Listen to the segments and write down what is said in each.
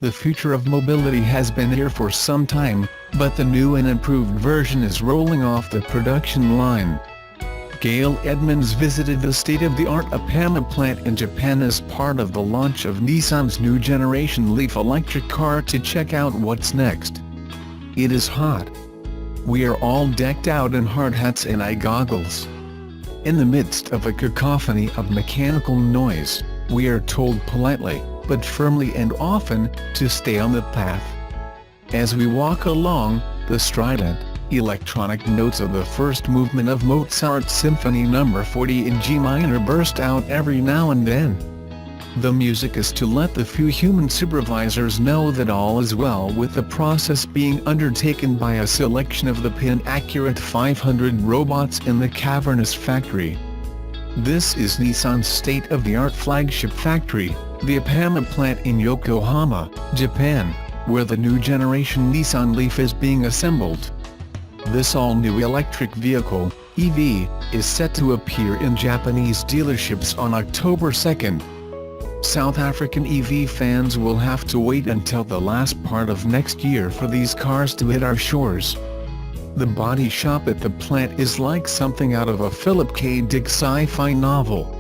The future of mobility has been here for some time, but the new and improved version is rolling off the production line. Gayle Edmunds visited the state-of-the-art Oppama Plant in Japan as part of the launch of Nissan's new generation Leaf electric car to check out what's next. It is hot. We are all decked out in hard hats and eye goggles. In the midst of a cacophony of mechanical noise, we are told politely, but firmly and often, to stay on the path. As we walk along, the strident, electronic notes of the first movement of Mozart's Symphony No. 40 in G minor burst out every now and then. The music is to let the few human supervisors know that all is well with the process being undertaken by a selection of the pin-accurate 500 robots in the cavernous factory. This is Nissan's state-of-the-art flagship factory, the Oppama Plant in Yokohama, Japan, where the new generation Nissan Leaf is being assembled. This all-new electric vehicle, EV, is set to appear in Japanese dealerships on October 2nd. South African EV fans will have to wait until the last part of next year for these cars to hit our shores. The body shop at the plant is like something out of a Philip K. Dick sci-fi novel.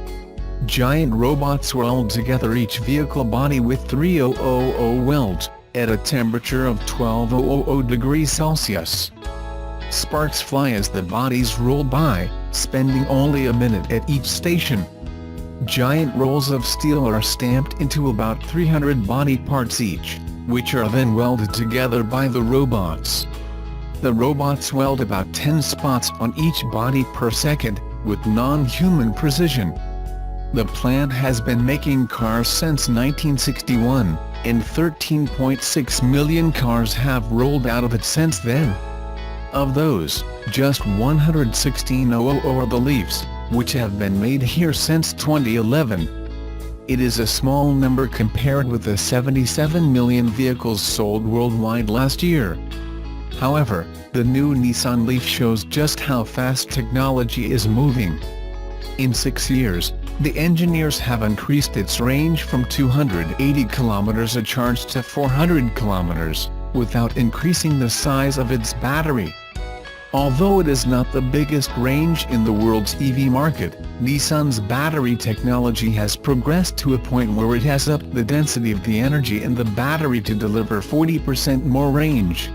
Giant robots weld together each vehicle body with 3000 welds, at a temperature of 1200 degrees Celsius. Sparks fly as the bodies roll by, spending only a minute at each station. Giant rolls of steel are stamped into about 300 body parts each, which are then welded together by the robots. The robots weld about 10 spots on each body per second, with non-human precision. The plant has been making cars since 1961, and 13.6 million cars have rolled out of it since then. Of those, just 116,000 are the Leafs, which have been made here since 2011. It is a small number compared with the 77 million vehicles sold worldwide last year. However, the new Nissan Leaf shows just how fast technology is moving. In 6 years, the engineers have increased its range from 280 km a charge to 400 km, without increasing the size of its battery. Although it is not the biggest range in the world's EV market, Nissan's battery technology has progressed to a point where it has upped the density of the energy in the battery to deliver 40% more range.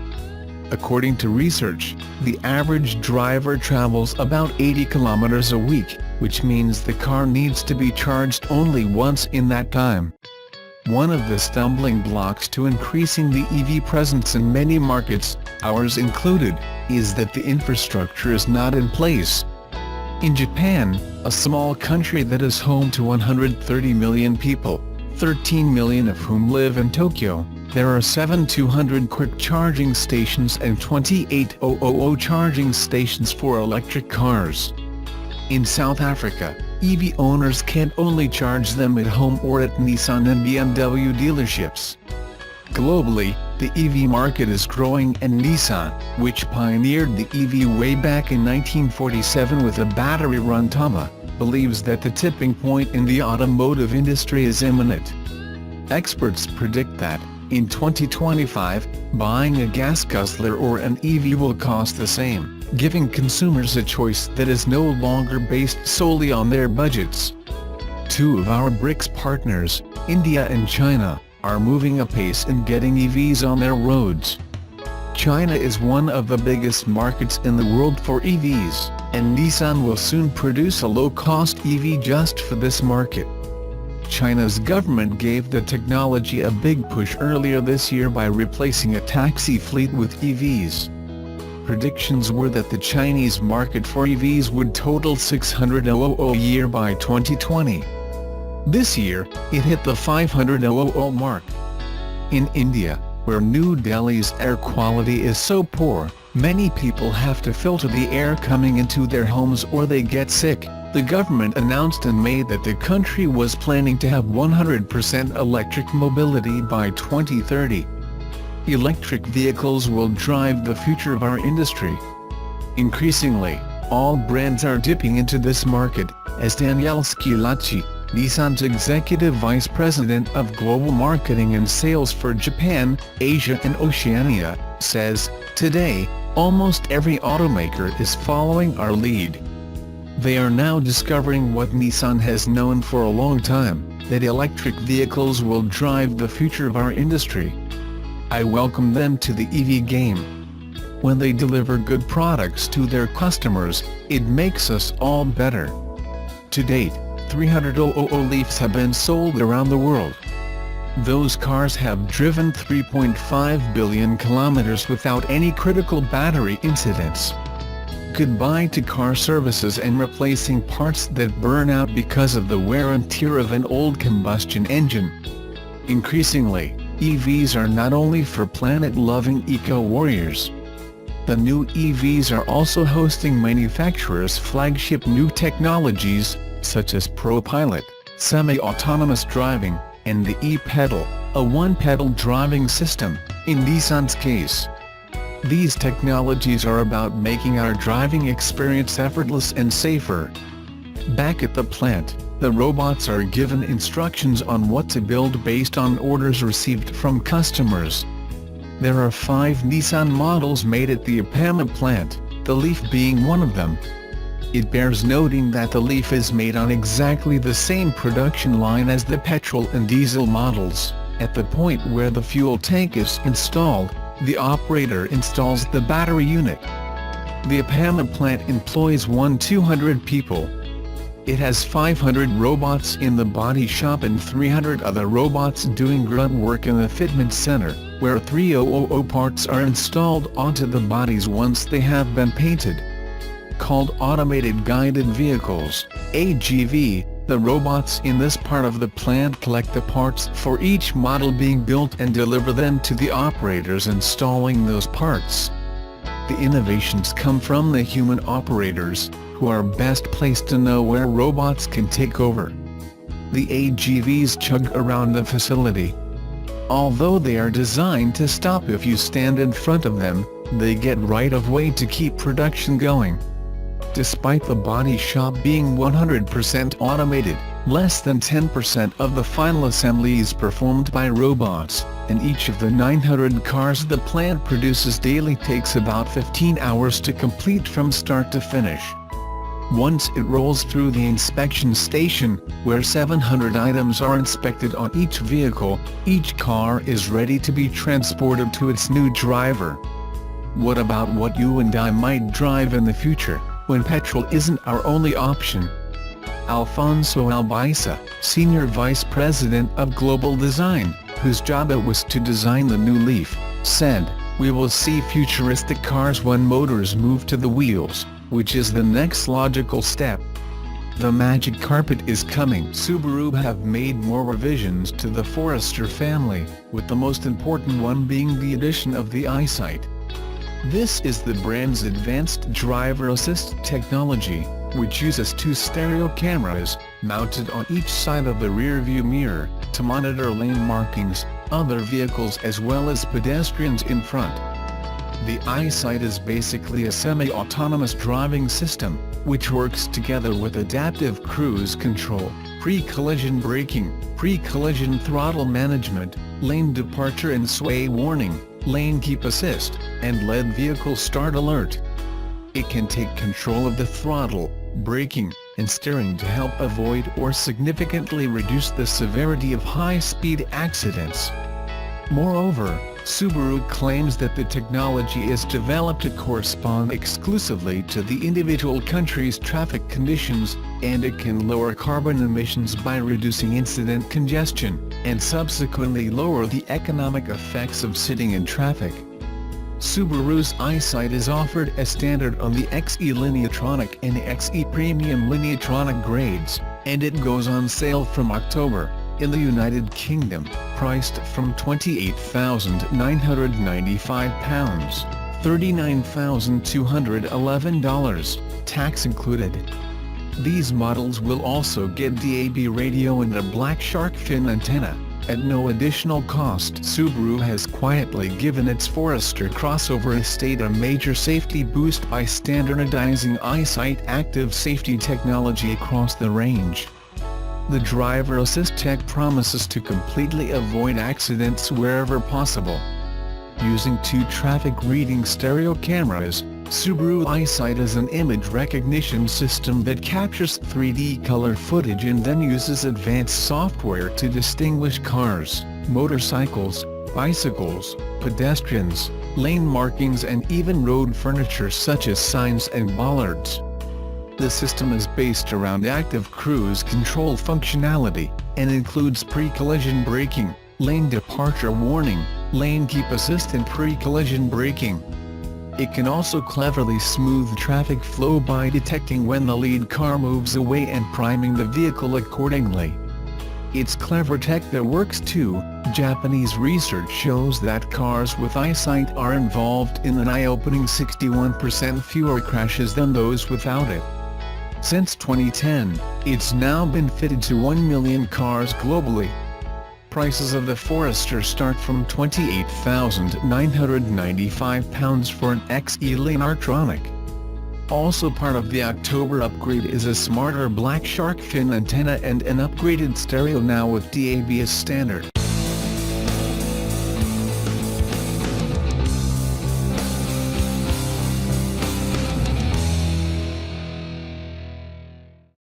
According to research, the average driver travels about 80 kilometers a week, which means the car needs to be charged only once in that time. One of the stumbling blocks to increasing the EV presence in many markets, ours included, is that the infrastructure is not in place. In Japan, a small country that is home to 130 million people, 13 million of whom live in Tokyo, there are 7,200 quick charging stations and 28,000 charging stations for electric cars. In South Africa, EV owners can only charge them at home or at Nissan and BMW dealerships. Globally, the EV market is growing, and Nissan, which pioneered the EV way back in 1947 with a battery-run Tama, believes that the tipping point in the automotive industry is imminent. Experts predict that, in 2025, buying a gas guzzler or an EV will cost the same, giving consumers a choice that is no longer based solely on their budgets. Two of our BRICS partners, India and China, are moving apace in getting EVs on their roads. China is one of the biggest markets in the world for EVs, and Nissan will soon produce a low-cost EV just for this market. China's government gave the technology a big push earlier this year by replacing a taxi fleet with EVs. Predictions were that the Chinese market for EVs would total 600,000 a year by 2020. This year, it hit the 500,000 mark. In India, where New Delhi's air quality is so poor, many people have to filter the air coming into their homes or they get sick. The government announced in May that the country was planning to have 100% electric mobility by 2030. Electric vehicles will drive the future of our industry. Increasingly, all brands are dipping into this market, as Daniele Schillaci, Nissan's Executive Vice President of Global Marketing and Sales for Japan, Asia and Oceania, says, "Today, almost every automaker is following our lead. They are now discovering what Nissan has known for a long time, that electric vehicles will drive the future of our industry. I welcome them to the EV game. When they deliver good products to their customers, it makes us all better." To date, 300,000 Leafs have been sold around the world. Those cars have driven 3.5 billion kilometers without any critical battery incidents. Goodbye to car services and replacing parts that burn out because of the wear and tear of an old combustion engine. Increasingly, EVs are not only for planet-loving eco-warriors. The new EVs are also hosting manufacturers' flagship new technologies, such as ProPilot, semi-autonomous driving, and the e-pedal, a one-pedal driving system, in Nissan's case. These technologies are about making our driving experience effortless and safer. Back at the plant, the robots are given instructions on what to build based on orders received from customers. There are 5 Nissan models made at the Oppama Plant, the Leaf being one of them. It bears noting that the Leaf is made on exactly the same production line as the petrol and diesel models. At the point where the fuel tank is installed, the operator installs the battery unit. The Oppama Plant employs 200 people. It has 500 robots in the body shop and 300 other robots doing grunt work in the fitment center, where 300 parts are installed onto the bodies once they have been painted. Called Automated Guided Vehicles, AGV, the robots in this part of the plant collect the parts for each model being built and deliver them to the operators installing those parts. The innovations come from the human operators, who are best placed to know where robots can take over. The AGVs chug around the facility. Although they are designed to stop if you stand in front of them, they get right of way to keep production going. Despite the body shop being 100% automated, less than 10% of the final assembly is performed by robots, and each of the 900 cars the plant produces daily takes about 15 hours to complete from start to finish. Once it rolls through the inspection station, where 700 items are inspected on each vehicle, each car is ready to be transported to its new driver. What about what you and I might drive in the future, when petrol isn't our only option? Alfonso Albaisa, Senior Vice President of Global Design, whose job it was to design the new Leaf, said, "We will see futuristic cars when motors move to the wheels, which is the next logical step. The magic carpet is coming." Subaru have made more revisions to the Forester family, with the most important one being the addition of the EyeSight. This is the brand's advanced driver assist technology, which uses 2 stereo cameras, mounted on each side of the rear-view mirror, to monitor lane markings, other vehicles as well as pedestrians in front. The EyeSight is basically a semi-autonomous driving system, which works together with adaptive cruise control, pre-collision braking, pre-collision throttle management, lane departure and sway warning, lane keep assist, and LED vehicle start alert. It can take control of the throttle, braking, and steering to help avoid or significantly reduce the severity of high-speed accidents. Moreover, Subaru claims that the technology is developed to correspond exclusively to the individual country's traffic conditions, and it can lower carbon emissions by reducing incident congestion, and subsequently lower the economic effects of sitting in traffic. Subaru's EyeSight is offered as standard on the XE Lineatronic and XE Premium Lineatronic grades, and it goes on sale from October, in the United Kingdom, priced from £28,995, $39,211, tax included. These models will also get DAB radio and a black shark fin antenna, at no additional cost. Subaru has quietly given its Forester crossover estate a major safety boost by standardizing EyeSight active safety technology across the range. The driver assist tech promises to completely avoid accidents wherever possible. Using 2 traffic reading stereo cameras, Subaru EyeSight is an image recognition system that captures 3D color footage and then uses advanced software to distinguish cars, motorcycles, bicycles, pedestrians, lane markings and even road furniture such as signs and bollards. The system is based around active cruise control functionality, and includes pre-collision braking, lane departure warning, lane keep assist and pre-collision braking. It can also cleverly smooth traffic flow by detecting when the lead car moves away and priming the vehicle accordingly. It's clever tech that works too. Japanese research shows that cars with EyeSight are involved in an eye-opening 61% fewer crashes than those without it. Since 2010, it's now been fitted to 1 million cars globally. Prices of the Forester start from £28,995 for an XE Lane Artronic. Also part of the October upgrade is a smarter black shark fin antenna and an upgraded stereo now with DAB as standard.